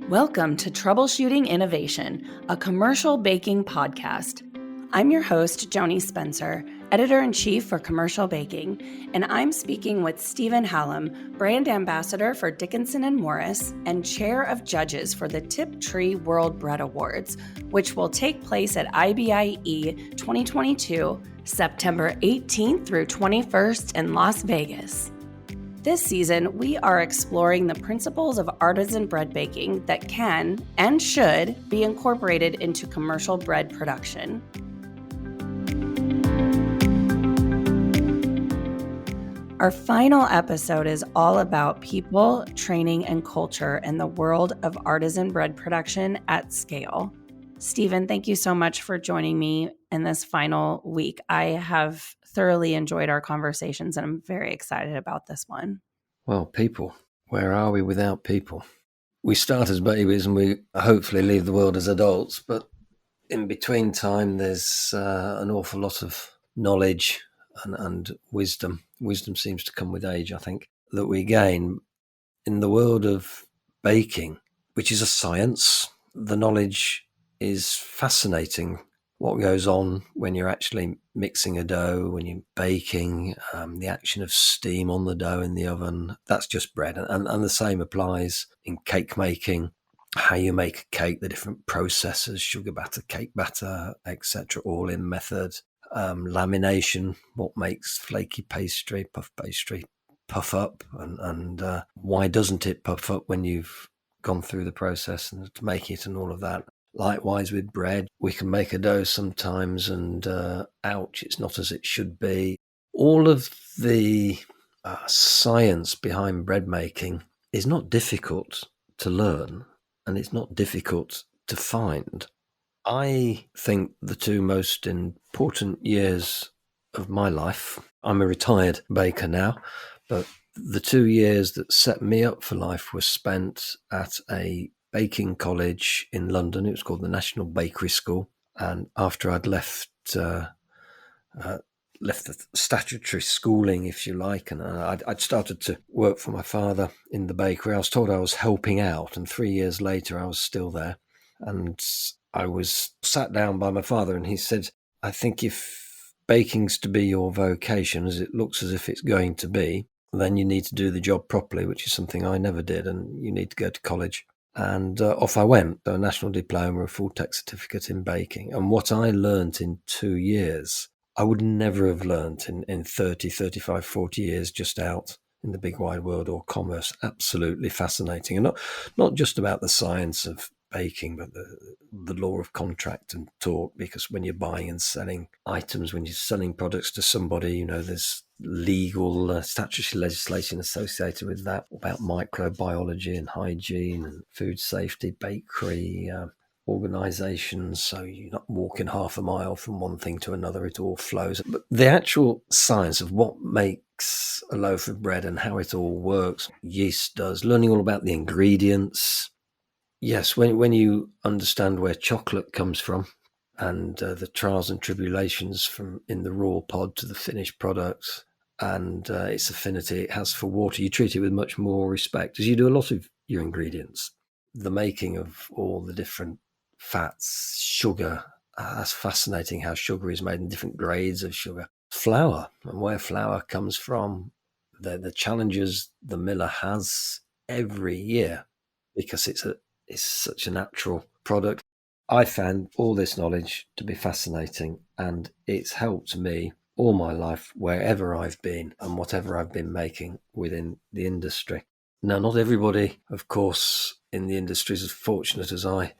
Welcome to Troubleshooting Innovation, a commercial baking podcast. I'm your host, Joanie Spencer, Editor-in-Chief for Commercial Baking, and I'm speaking with Stephen Hallam, Brand Ambassador for Dickinson Morris and Chair of Judges for the Tiptree World Bread Awards, which will take place at IBIE 2022, September 18th through 21st in Las Vegas. This season, we are exploring the principles of artisan bread baking that can and should be incorporated into commercial bread production. Our final episode is all about people, training, and culture in the world of artisan bread production at scale. Stephen, thank you so much for joining me in this final week. I have thoroughly enjoyed our conversations, and I'm very excited about this one. Well, people, where are we without people? We start as babies and we hopefully leave the world as adults, but in between time, there's an awful lot of knowledge and wisdom. Wisdom seems to come with age, I think, that we gain. In the world of baking, which is a science, the knowledge is fascinating. What goes on when you're actually mixing a dough, when you're baking, the action of steam on the dough in the oven, that's just bread. And the same applies in cake making, how you make a cake, the different processes, sugar batter, cake batter, etc., all in method. Lamination, what makes flaky pastry, puff pastry, puff up, and why doesn't it puff up when you've gone through the process and to make it and all of that. Likewise with bread, we can make a dough sometimes and ouch, it's not as it should be. All of the science behind bread making is not difficult to learn and it's not difficult to find. I think the two most important years of my life, I'm a retired baker now, but the 2 years that set me up for life were spent at a baking college in London. It was called the National Bakery School. And after I'd left the statutory schooling, if you like, and I'd started to work for my father in the bakery. I was told I was helping out, and 3 years later I was still there. And I was sat down by my father and he said, I think if baking's to be your vocation, as it looks as if it's going to be, then you need to do the job properly, which is something I never did, and you need to go to college. And off I went, a national diploma, a full tech certificate in baking. And what I learnt in 2 years, I would never have learnt in 30, 35, 40 years just out in the big wide world or commerce. Absolutely fascinating. And not just about the science of baking, but the law of contract and tort, because when you're buying and selling items, when you're selling products to somebody, there's legal statutory legislation associated with that about microbiology and hygiene and food safety, bakery organisations, so you're not walking half a mile from one thing to another, it all flows. But the actual science of what makes a loaf of bread and how it all works, yeast does, learning all about the ingredients. Yes, when you understand where chocolate comes from and the trials and tribulations from in the raw pod to the finished product and its affinity it has for water, you treat it with much more respect, as you do a lot of your ingredients. The making of all the different fats, sugar, that's fascinating how sugar is made in different grades of sugar. Flour, and where flour comes from, the challenges the miller has every year because it's such a natural product. I found all this knowledge to be fascinating, and it's helped me all my life, wherever I've been and whatever I've been making within the industry. Now, not everybody, of course, in the industry is as fortunate as I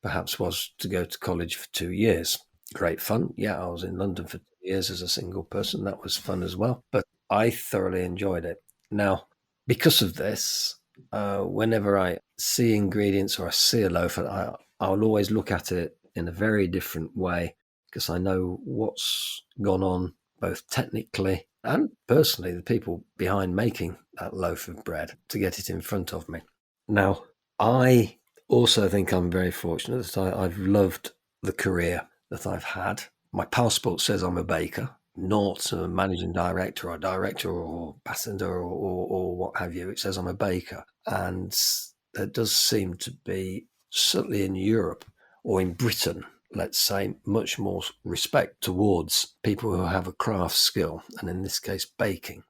perhaps was to go to college for 2 years. Great fun. Yeah, I was in London for 2 years as a single person. That was fun as well. But I thoroughly enjoyed it. Now, because of this, whenever I see ingredients or I see a loaf, I'll always look at it in a very different way because I know what's gone on both technically and personally, the people behind making that loaf of bread to get it in front of me. Now, I also think I'm very fortunate that I've loved the career that I've had. My passport says I'm a baker, not a managing director or director or passenger or what have you. It says I'm a baker. And there does seem to be, certainly in Europe or in Britain, let's say, much more respect towards people who have a craft skill, and in this case, baking,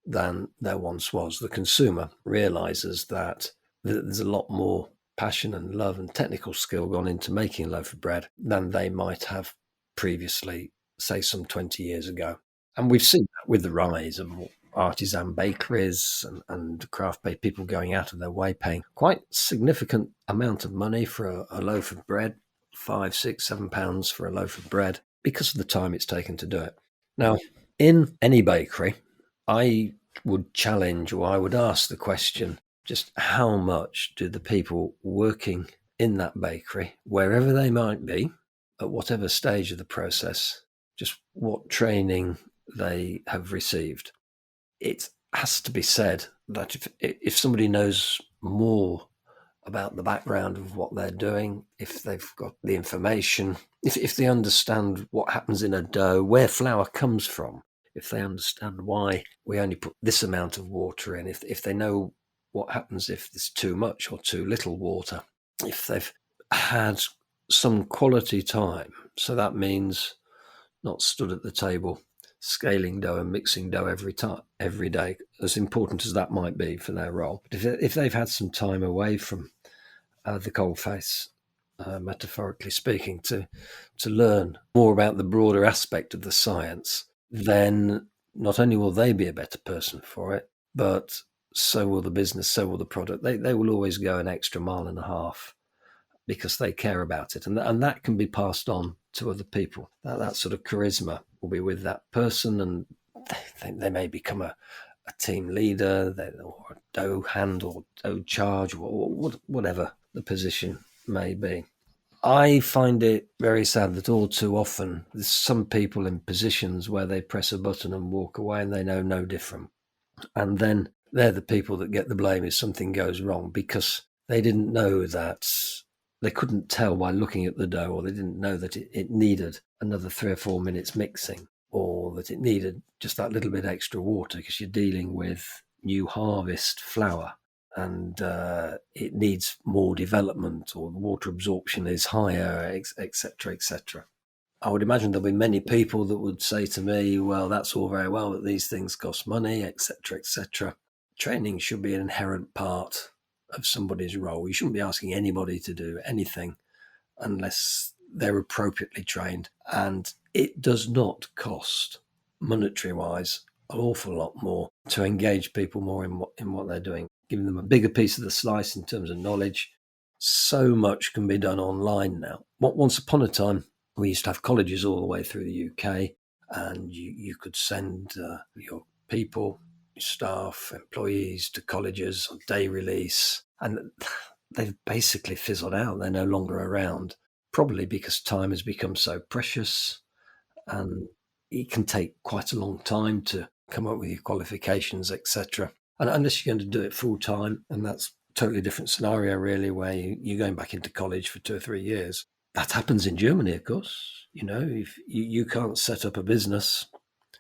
than there once was. The consumer realizes that there's a lot more passion and love and technical skill gone into making a loaf of bread than they might have previously, say, some 20 years ago. And we've seen that with the rise of artisan bakeries and craft people going out of their way, paying quite significant amount of money for a loaf of bread, £5, £6, £7 for a loaf of bread, because of the time it's taken to do it. Now, in any bakery, I would challenge, or I would ask the question, just how much do the people working in that bakery, wherever they might be, at whatever stage of the process, just what training they have received. It has to be said that if somebody knows more about the background of what they're doing, if they've got the information, if they understand what happens in a dough, where flour comes from, if they understand why we only put this amount of water in, if they know what happens if there's too much or too little water, if they've had some quality time, so that means not stood at the table scaling dough and mixing dough every day, as important as that might be for their role. But if they've had some time away from the coalface, metaphorically speaking, to learn more about the broader aspect of the science, then not only will they be a better person for it, but so will the business, so will the product. They will always go an extra mile and a half because they care about it. And that can be passed on to other people. That sort of charisma will be with that person, and they may become a team leader, or a dough hand, or dough charge, or whatever the position may be. I find it very sad that all too often there's some people in positions where they press a button and walk away and they know no different. And then they're the people that get the blame if something goes wrong, because they didn't know that, they couldn't tell by looking at the dough, or they didn't know that it needed another 3 or 4 minutes mixing, or that it needed just that little bit extra water because you're dealing with new harvest flour, and it needs more development, or the water absorption is higher, etc., etc. I would imagine there'll be many people that would say to me, well, that's all very well, but these things cost money, etc., etc. Training should be an inherent part of somebody's role. You shouldn't be asking anybody to do anything unless they're appropriately trained. And it does not cost, monetary-wise, an awful lot more to engage people more in what they're doing, giving them a bigger piece of the slice in terms of knowledge. So much can be done online now. Once upon a time, we used to have colleges all the way through the UK, and you could send your people, your staff, employees to colleges on day release, and they've basically fizzled out. They're no longer around, probably because time has become so precious, and it can take quite a long time to come up with your qualifications, etc. And unless you're going to do it full time, and that's a totally different scenario, really, where you're going back into college for 2 or 3 years. That happens in Germany, of course. If you can't set up a business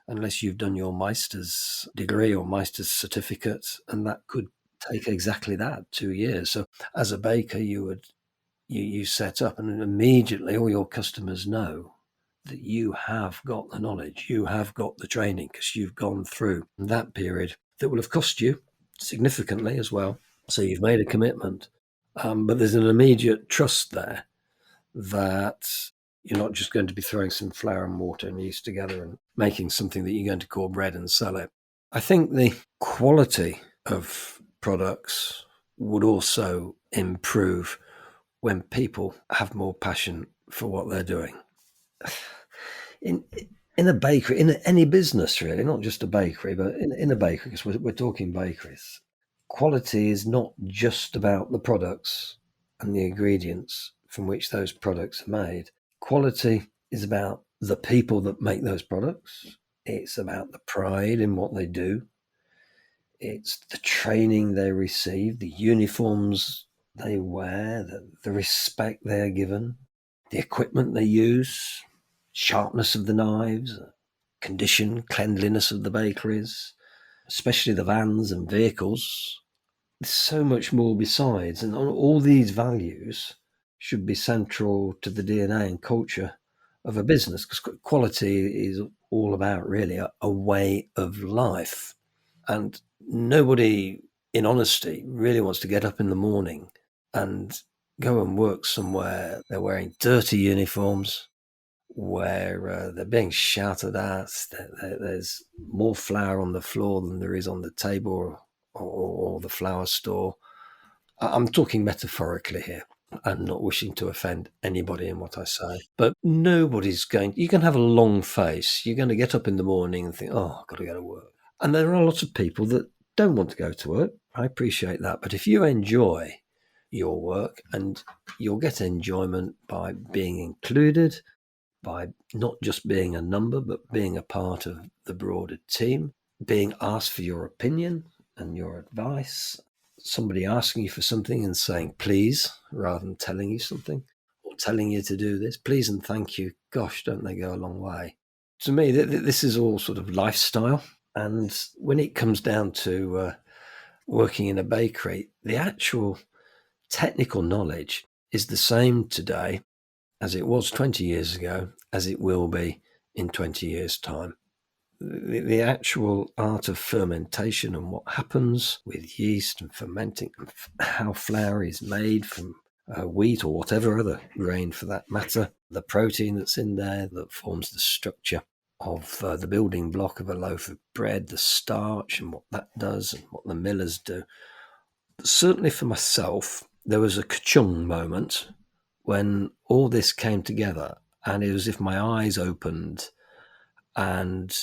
unless you've done your Meister's degree or Meister's certificate, and that could take exactly that, 2 years. So as a baker, you set up, and immediately all your customers know that you have got the knowledge, you have got the training, because you've gone through that period that will have cost you significantly as well. So you've made a commitment, but there's an immediate trust there that you're not just going to be throwing some flour and water and yeast together and making something that you're going to call bread and sell it. I think the quality of products would also improve when people have more passion for what they're doing. In a bakery, in any business really, not just a bakery, but in a bakery, because we're talking bakeries, quality is not just about the products and the ingredients from which those products are made. Quality is about the people that make those products. It's about the pride in what they do. It's the training they receive, the uniforms they wear, the respect they're given, the equipment they use, sharpness of the knives, condition, cleanliness of the bakeries, especially the vans and vehicles. there's so much more besides, and all these values should be central to the DNA and culture of a business, because quality is all about really a way of life. And nobody, in honesty, really wants to get up in the morning and go and work somewhere they're wearing dirty uniforms, where they're being shouted at, there's more flour on the floor than there is on the table or the flour store. I'm talking metaphorically here and not wishing to offend anybody in what I say. But nobody's going, you can have a long face. You're going to get up in the morning and think, oh, I've got to go to work. And there are lots of people that don't want to go to work. I appreciate that. But if you enjoy your work, and you'll get enjoyment by being included, by not just being a number, but being a part of the broader team, being asked for your opinion and your advice, somebody asking you for something and saying please rather than telling you something, or telling you to do this, please and thank you. Gosh, don't they go a long way? To me, this is all sort of lifestyle. And when it comes down to working in a bakery, the actual technical knowledge is the same today as it was 20 years ago, as it will be in 20 years' time. The actual art of fermentation and what happens with yeast and fermenting, and how flour is made from wheat or whatever other grain for that matter, the protein that's in there that forms the structure of the building block of a loaf of bread, the starch and what that does and what the millers do. Certainly for myself, there was a ka-chung moment when all this came together, and it was as if my eyes opened and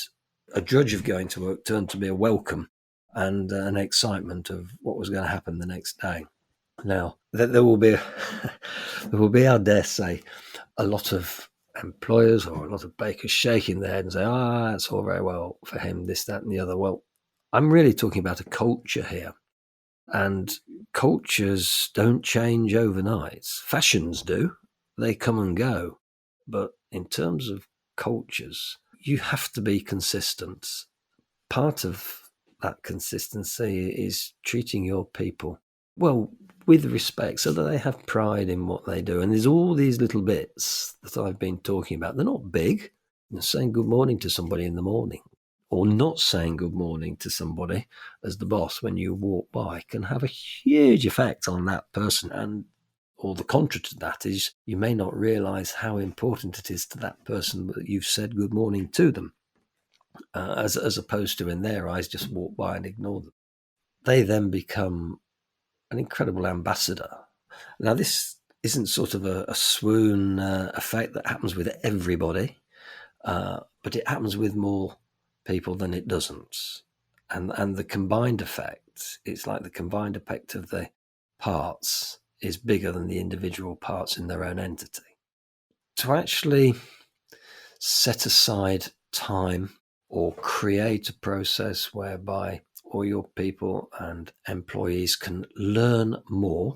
a drudge of going to work turned to be a welcome and an excitement of what was going to happen the next day. Now, there will be, I dare say, a lot of employers or a lot of bakers shaking their head and say, that's all very well for him, this, that, and the other. Well, I'm really talking about a culture here. And cultures don't change overnight. Fashions do. They come and go. But in terms of cultures, you have to be consistent. Part of that consistency is treating your people well, with respect, so that they have pride in what they do. And there's all these little bits that I've been talking about. They're not big. Saying good morning to somebody in the morning, or not saying good morning to somebody as the boss when you walk by, can have a huge effect on that person. And or the contrary to that is, you may not realize how important it is to that person that you've said good morning to them, as opposed to in their eyes just walk by and ignore them. They then become an incredible ambassador. Now, this isn't sort of a swoon effect that happens with everybody, but it happens with more people than it doesn't. And the combined effect, it's like the combined effect of the parts is bigger than the individual parts in their own entity. To actually set aside time or create a process whereby all your people and employees can learn more,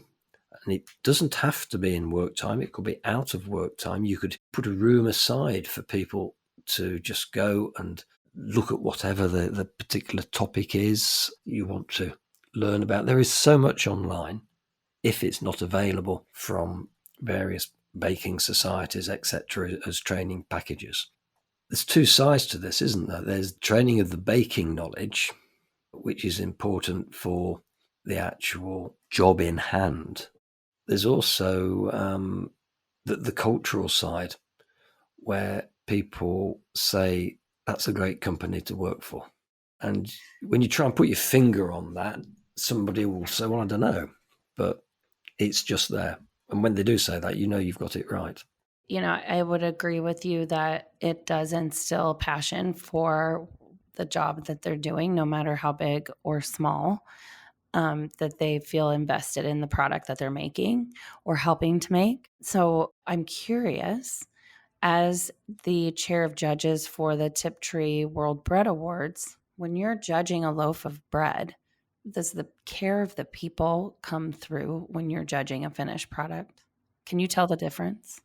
and it doesn't have to be in work time, it could be out of work time. You could put a room aside for people to just go and look at whatever the particular topic is you want to learn about. There is so much online, if it's not available from various baking societies, etc., as training packages. There's two sides to this, isn't there? There's training of the baking knowledge, which is important for the actual job in hand. There's also the cultural side, where people say, that's a great company to work for. And when you try and put your finger on that, somebody will say, well, I don't know, but it's just there. And when they do say that, you know you've got it right. I would agree with you that it does instill passion for the job that they're doing, no matter how big or small, that they feel invested in the product that they're making or helping to make. So I'm curious, as the chair of judges for the Tiptree World Bread Awards, when you're judging a loaf of bread, does the care of the people come through when you're judging a finished product? Can you tell the difference?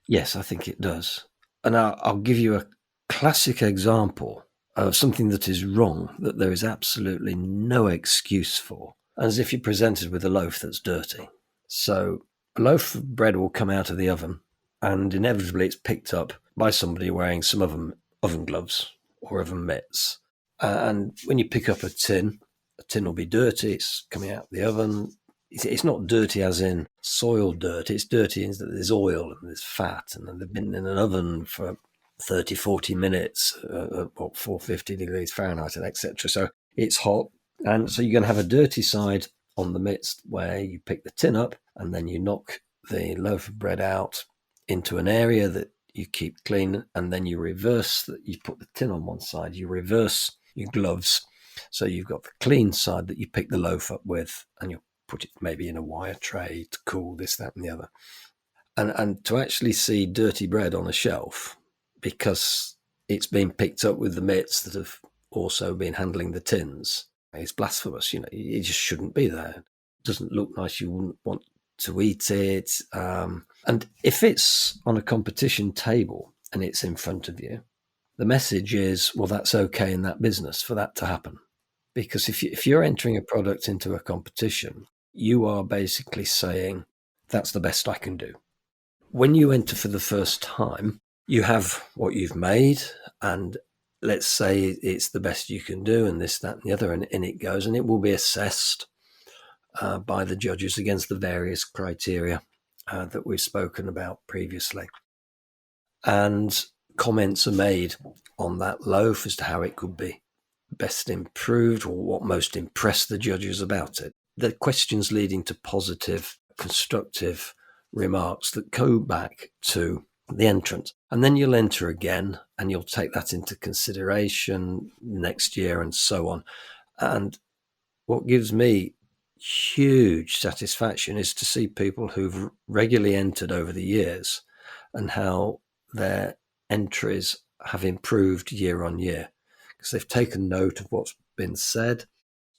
Yes, I think it does. And I'll give you a classic example of something that is wrong, that there is absolutely no excuse for. as if you're presented with a loaf that's dirty. So a loaf of bread will come out of the oven, and inevitably it's picked up by somebody wearing some oven gloves or oven mitts. And when you pick up a tin will be dirty. It's coming out of the oven. It's not dirty as in soil dirt. It's dirty in that there's oil and there's fat, and they've been in an oven for 30, 40 minutes at 450 degrees Fahrenheit, and etc. So it's hot. And so you're going to have a dirty side on the midst where you pick the tin up and then you knock the loaf of bread out into an area that you keep clean, and then you reverse that. You put the tin on one side, you reverse your gloves. So you've got the clean side that you pick the loaf up with, and you'll put it maybe in a wire tray to cool this, that, and the other. And to actually see dirty bread on a shelf because it's been picked up with the mitts that have also been handling the tins, it's blasphemous. It just shouldn't be there. It doesn't look nice. You wouldn't want to eat it. And if it's on a competition table and it's in front of you, the message is, well, that's okay in that business for that to happen. Because if you're entering a product into a competition, you are basically saying, that's the best I can do. When you enter for the first time, you have what you've made, and let's say it's the best you can do, and this, that, and the other, and in it goes, and it will be assessed by the judges against the various criteria that we've spoken about previously. And comments are made on that loaf as to how it could be best improved or what most impressed the judges about it. The questions leading to positive, constructive remarks that go back to the entrant. And then you'll enter again and you'll take that into consideration next year and so on. And what gives me huge satisfaction is to see people who've regularly entered over the years and how their entries have improved year on year because they've taken note of what's been said.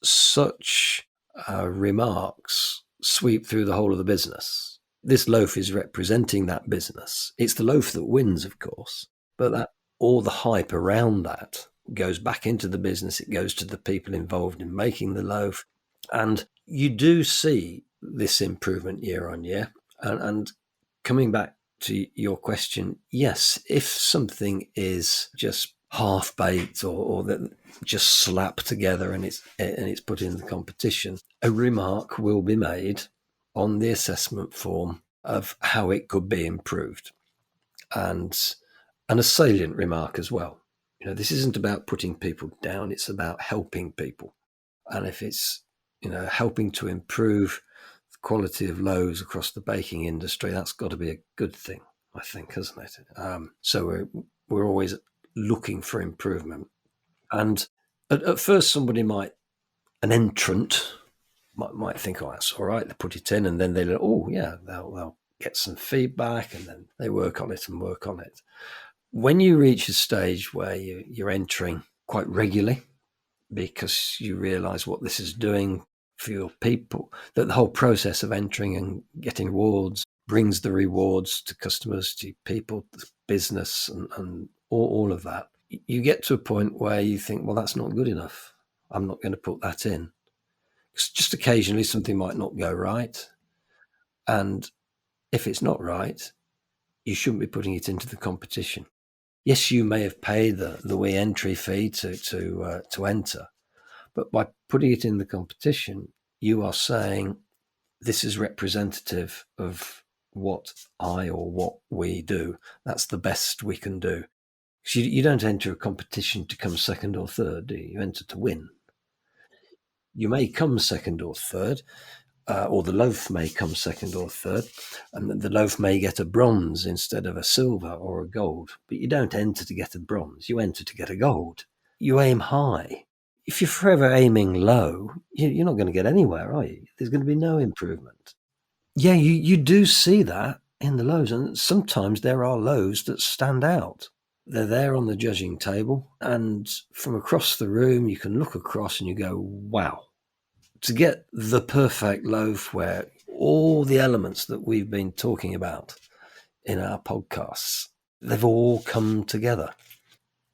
Such remarks sweep through the whole of the business. This loaf is representing that business. It's the loaf that wins, of course, but that all the hype around that goes back into the business. It goes to the people involved in making the loaf. And you do see this improvement year on year. And coming back to your question, yes, if something is just half-baked or that just slapped together and it's put in the competition, a remark will be made on the assessment form of how it could be improved, and a salient remark as well. This isn't about putting people down, it's about helping people. And if it's helping to improve the quality of loaves across the baking industry, that's got to be a good thing, I think, hasn't it? So we're always looking for improvement. And at first an entrant might think, oh, that's all right, they put it in, and then they'll get some feedback, and then they work on it. When you reach a stage where you're entering quite regularly because you realize what this is doing for your people, that the whole process of entering and getting rewards brings the rewards to customers, to people, to business, and all of that, you get to a point where you think, well, that's not good enough. I'm not going to put that in. Just occasionally something might not go right. And if it's not right, you shouldn't be putting it into the competition. Yes, you may have paid the wee entry fee to enter, but by putting it in the competition, you are saying this is representative of what I or what we do. That's the best we can do. You don't enter a competition to come second or third, do you? You enter to win. You may come second or third, or the loaf may come second or third, and the loaf may get a bronze instead of a silver or a gold. But you don't enter to get a bronze. You enter to get a gold. You aim high. If you're forever aiming low, you're not going to get anywhere, are you? There's going to be no improvement. Yeah, you do see that in the loaves, and sometimes there are loaves that stand out. They're there on the judging table, and from across the room, you can look across and you go, wow. To get the perfect loaf where all the elements that we've been talking about in our podcasts, they've all come together.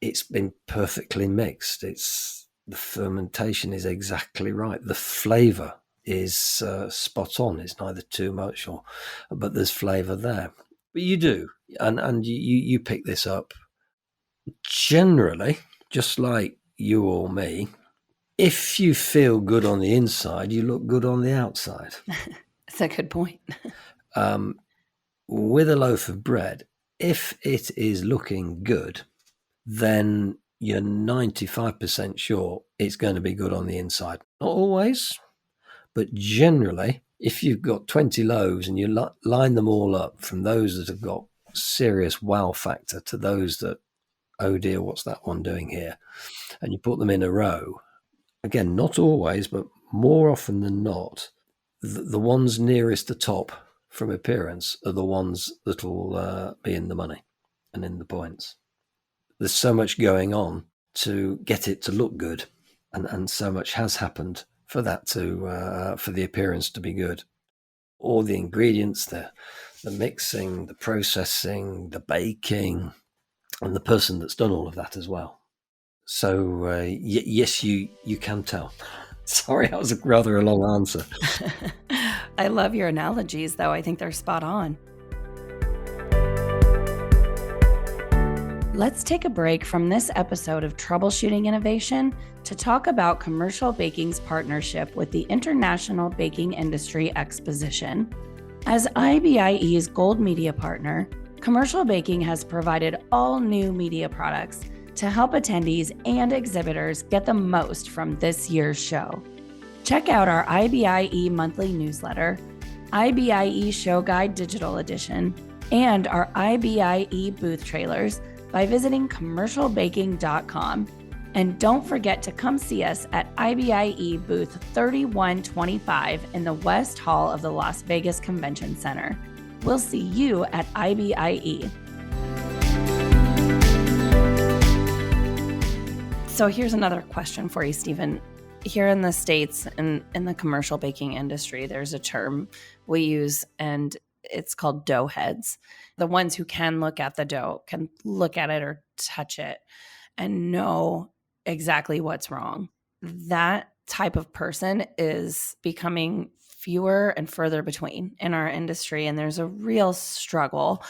It's been perfectly mixed. The fermentation is exactly right. The flavor is spot on. It's neither too much but there's flavour there. But you do, and you pick this up. Generally, just like you or me, if you feel good on the inside, you look good on the outside. That's a good point. With a loaf of bread, if it is looking good, then you're 95% sure it's going to be good on the inside. Not always, but generally, if you've got 20 loaves and you line them all up, from those that have got serious wow factor to those that, oh dear, what's that one doing here? And you put them in a row, again, not always, but more often than not, the ones nearest the top from appearance are the ones that will be in the money and in the points. There's so much going on to get it to look good, and so much has happened for that to for the appearance to be good. All the ingredients, the mixing, the processing, the baking, and the person that's done all of that as well. So yes, you can tell. Sorry, that was rather a long answer. I love your analogies, though. I think they're spot on. Let's take a break from this episode of Troubleshooting Innovation to talk about Commercial Baking's partnership with the International Baking Industry Exposition. As IBIE's Gold Media Partner, Commercial Baking has provided all new media products to help attendees and exhibitors get the most from this year's show. Check out our IBIE monthly newsletter, IBIE Show Guide Digital Edition, and our IBIE booth trailers by visiting commercialbaking.com. And don't forget to come see us at IBIE booth 3125 in the West Hall of the Las Vegas Convention Center. We'll see you at IBIE. So here's another question for you, Stephen. Here in the States, in the commercial baking industry, there's a term we use, and it's called dough heads. The ones who can look at the dough, can look at it or touch it and know exactly what's wrong. That type of person is becoming fewer and further between in our industry. And there's a real struggle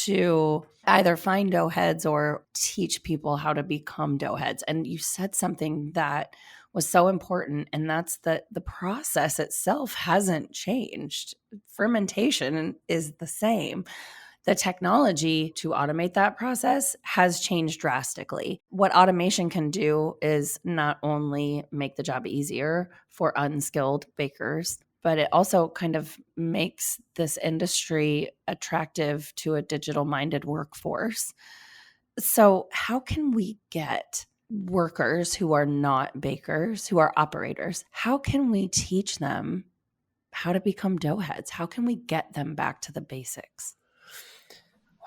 to either find dough heads or teach people how to become dough heads. And you said something that was so important, and that's that the process itself hasn't changed. Fermentation is the same. The technology to automate that process has changed drastically. What automation can do is not only make the job easier for unskilled bakers, but it also kind of makes this industry attractive to a digital-minded workforce. So how can we get workers who are not bakers, who are operators, how can we teach them how to become dough heads? How can we get them back to the basics?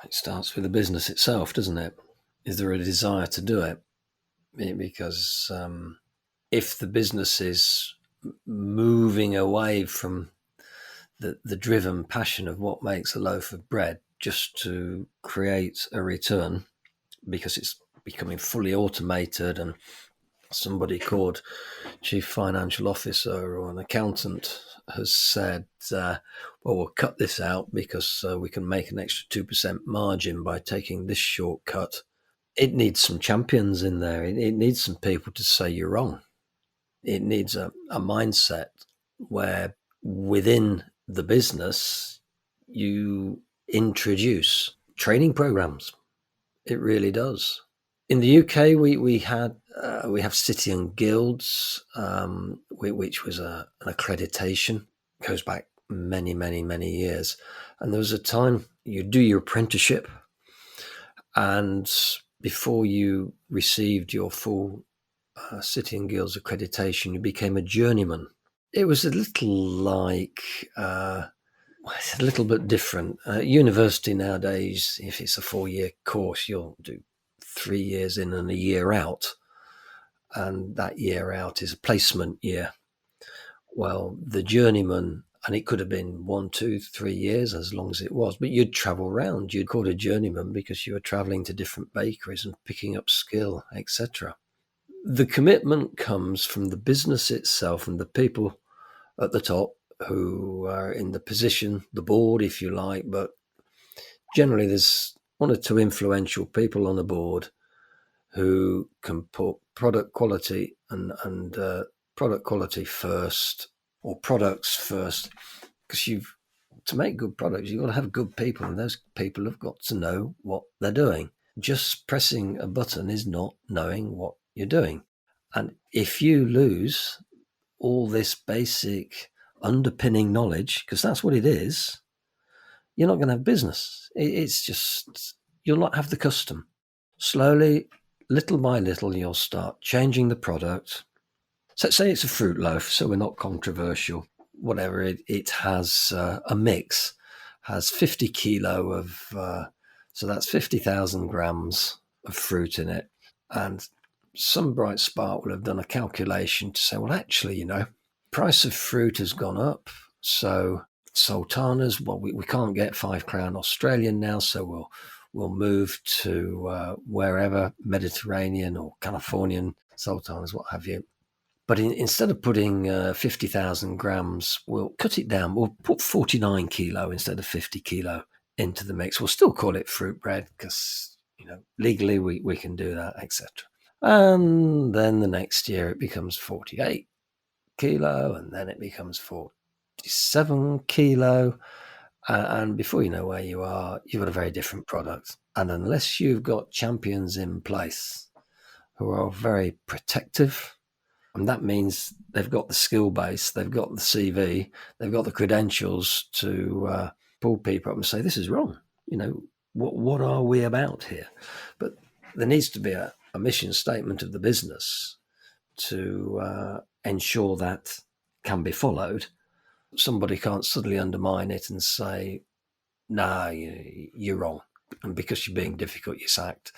It starts with the business itself, doesn't it? Is there a desire to do it? Because if the business is moving away from the driven passion of what makes a loaf of bread just to create a return, because it's becoming fully automated and somebody called chief financial officer or an accountant has said, well, we'll cut this out because we can make an extra 2% margin by taking this shortcut. It needs some champions in there. It needs some people to say you're wrong. It needs a mindset where within the business you introduce training programs. It really does. In the UK, we have City and Guilds, which was an accreditation. It goes back many, many, many years. And there was a time you do your apprenticeship, and before you received your full City and Guilds accreditation, you became a journeyman. It was a little like... it's a little bit different. University nowadays, if it's a 4-year course, you'll do 3 years in and a year out. And that year out is a placement year. Well, the journeyman, and it could have been 1, 2, 3 years, as long as it was, but you'd travel around. You'd call it a journeyman because you were traveling to different bakeries and picking up skill, etc. The commitment comes from the business itself and the people at the top who are in the position, the board, if you like, but generally there's one or two influential people on the board who can put product quality and product quality first, or products first, because to make good products, you've got to have good people, and those people have got to know what they're doing. Just pressing a button is not knowing what you're doing. And if you lose all this basic underpinning knowledge, because that's what it is, you're not going to have business. It's just, you'll not have the custom. Slowly, little by little, you'll start changing the product. So say it's a fruit loaf, so we're not controversial. Whatever it has, a mix has 50 kilo of, so that's 50,000 grams of fruit in it. And some bright spark will have done a calculation to say, well, actually, price of fruit has gone up. So sultanas, well, we can't get £5 Australian now, so we'll move to wherever, Mediterranean or Californian sultanas, what have you. But instead of putting 50,000 grams, we'll cut it down. We'll put 49 kilo instead of 50 kilo into the mix. We'll still call it fruit bread because, legally we can do that, etc. And then the next year it becomes 48 kilo, and then it becomes 47 kilo. And before you know where you are, you've got a very different product. And unless you've got champions in place who are very protective, and that means they've got the skill base, they've got the CV, they've got the credentials to pull people up and say, this is wrong. What are we about here? But there needs to be a mission statement of the business to ensure that can be followed. Somebody can't suddenly undermine it and say, nah, you're wrong. And because you're being difficult, you're sacked.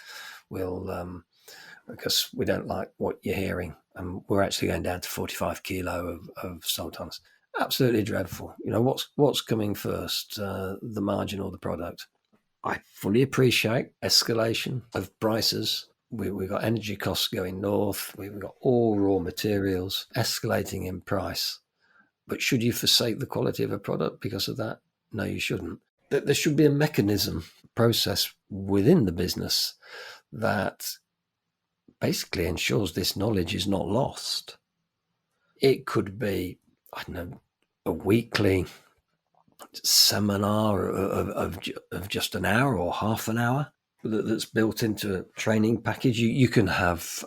Because we don't like what you're hearing. And we're actually going down to 45 kilo of sultanas. Absolutely dreadful. What's coming first, the margin or the product? I fully appreciate escalation of prices. We've got energy costs going north. We've got all raw materials escalating in price. But should you forsake the quality of a product because of that? No, you shouldn't. There should be a mechanism, process within the business that basically ensures this knowledge is not lost. It could be, I don't know, a weekly seminar of just an hour or half an hour that's built into a training package. You can have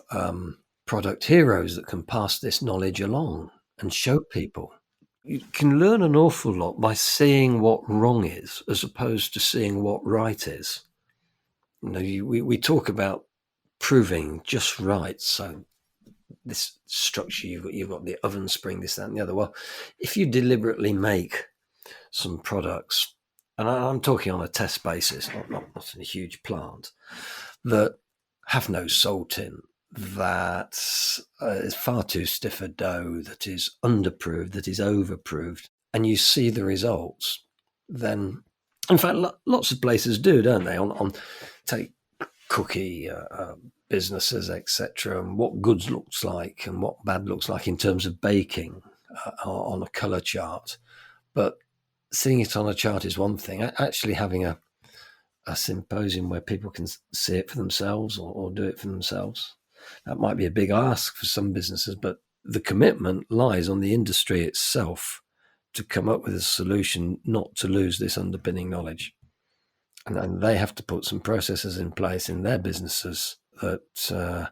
product heroes that can pass this knowledge along and show people. You can learn an awful lot by seeing what wrong is as opposed to seeing what right is. We talk about proving just right. So this structure, you've got the oven spring, this, that, and the other. Well, if you deliberately make some products, and I'm talking on a test basis, not in a huge plant, that have no salt in, that is far too stiff a dough, that is underproved, that is overproved, and you see the results, then, in fact, lots of places do, don't they? On take cookie businesses, etc., and what goods looks like and what bad looks like in terms of baking on a colour chart. But seeing it on a chart is one thing. Actually having a symposium where people can see it for themselves or do it for themselves, that might be a big ask for some businesses, but the commitment lies on the industry itself to come up with a solution not to lose this underpinning knowledge. And they have to put some processes in place in their businesses that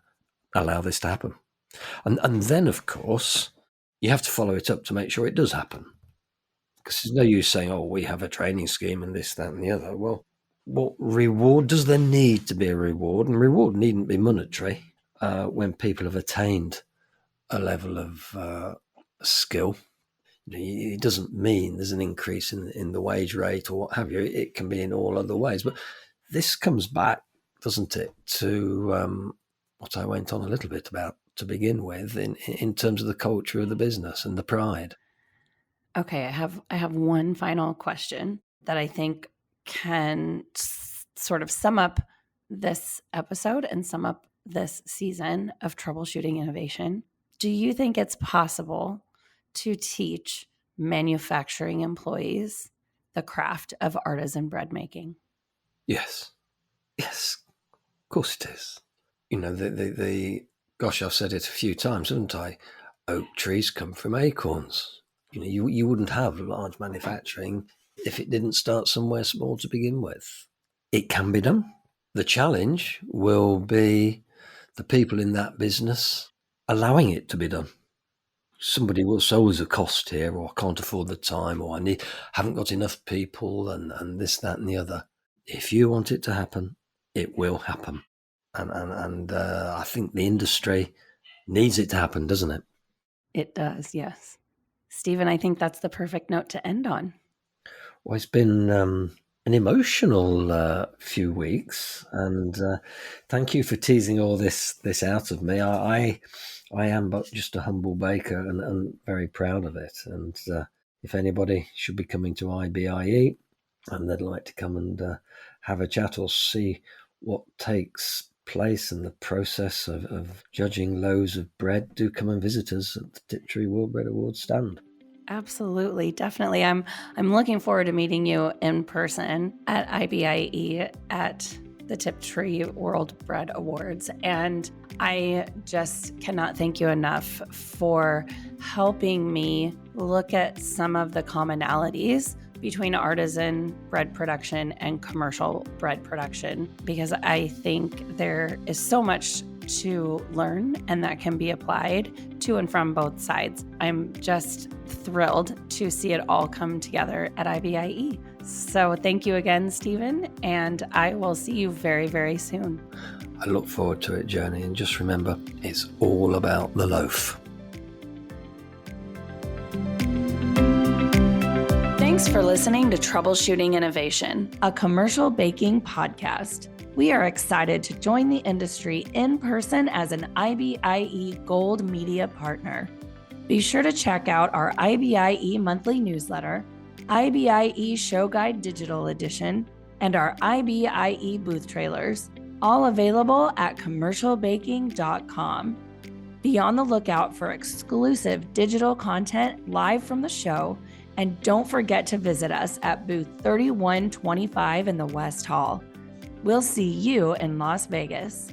allow this to happen. And then, of course, you have to follow it up to make sure it does happen. Because there's no use saying, oh, we have a training scheme and this, that, and the other. Well, what reward? Does there need to be a reward? And reward needn't be monetary when people have attained a level of skill. It doesn't mean there's an increase in the wage rate or what have you. It can be in all other ways. But this comes back, doesn't it, to what I went on a little bit about to begin with in terms of the culture of the business and the pride. Okay, I have one final question that I think can sort of sum up this episode and sum up this season of Troubleshooting Innovation. Do you think it's possible to teach manufacturing employees the craft of artisan bread making. Yes. Yes, of course it is. You know, gosh, I've said it a few times, haven't I? Oak trees come from acorns. You know, you wouldn't have large manufacturing if it didn't start somewhere small to begin with. It can be done. The challenge will be the people in that business allowing it to be done. Somebody will say, there's a cost here, or I can't afford the time, or haven't got enough people, and this, that, and the other. If you want it to happen, it will happen. And I think the industry needs it to happen, doesn't it? It does, yes. Stephen, I think that's the perfect note to end on. Well, it's been an emotional few weeks, and thank you for teasing all this out of me. I am but just a humble baker and very proud of it. And if anybody should be coming to IBIE and they'd like to come and have a chat or see what takes place and the process of judging loaves of bread, do come and visit us at the Tiptree World Bread Awards stand. Absolutely, definitely. I'm looking forward to meeting you in person at IBIE at the Tiptree World Bread Awards. And I just cannot thank you enough for helping me look at some of the commonalities between artisan bread production and commercial bread production, because I think there is so much to learn and that can be applied to and from both sides. I'm just thrilled to see it all come together at IBIE. So thank you again, Stephen, and I will see you very, very soon. I look forward to it, Joanie, and just remember, it's all about the loaf. Thanks for listening to Troubleshooting Innovation, a commercial baking podcast. We are excited to join the industry in person as an IBIE Gold Media Partner. Be sure to check out our IBIE monthly newsletter, IBIE Show Guide Digital Edition, and our IBIE booth trailers, all available at commercialbaking.com. Be on the lookout for exclusive digital content live from the show, and don't forget to visit us at booth 3125 in the West Hall. We'll see you in Las Vegas.